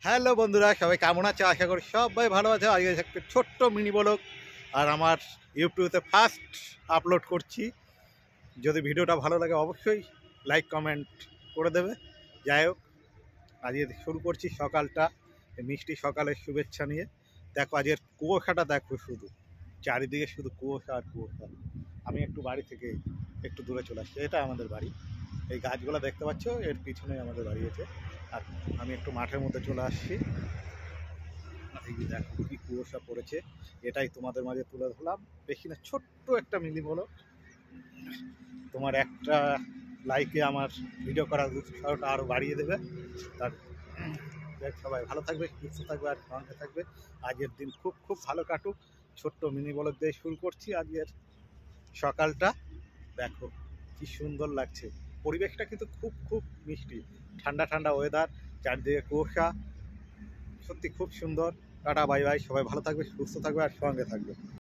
Hello বন্ধুরা, সবাই কেমন আছে? আশা করি সবাই ভালো আছে। আজকে একটা ছোট্ট মিনি ব্লগ আর আমার ইউটিউবে ফার্স্ট আপলোড করছি। যদি ভিডিওটা ভালো লাগে অবশ্যই লাইক কমেন্ট করে দেবে। যাই হোক, আজকে শুরু করছি সকালটা মিষ্টি সকালের শুভেচ্ছা নিয়ে। দেখো আজকের কুয়াশাটা দেখো, শুধু চারিদিকে শুধু কুয়াশা আর কুয়াশা। আমি একটু বাড়ি থেকে একটু দূরে চলে আসছি। এটা আমাদের বাড়ি, এই গাছগুলো দেখতে পাচ্ছ, এর পিছনেই আমাদের বাড়ি আছে। আর আমি একটু মাঠের মধ্যে চলে আসছি। এই যে দেখো কি কুয়াশা পড়েছে, এটাই তোমাদের মাঝে তুলে ধরলাম। বেশি না, ছোট্ট একটা মিনি বলো। তোমার একটা লাইকে আমার ভিডিও করার উৎসাহটা আরও বাড়িয়ে দেবে। তার সবাই ভালো থাকবে, সুস্থ থাকবে আর সঙ্গে থাকবে। আজকের দিন খুব খুব ভালো কাটুক। ছোট্ট মিনি ব্লগ দিয়ে শুরু করছি আজকের সকালটা। দেখো কি সুন্দর লাগছে, পরিবেশটা কিন্তু খুব খুব মিষ্টি, ঠান্ডা ঠান্ডা ওয়েদার, চারদিকে কুয়াশা, সত্যি খুব সুন্দর। টাটা বাই বাই, সবাই ভালো থাকবে, সুস্থ থাকবে আর সঙ্গে থাকবে।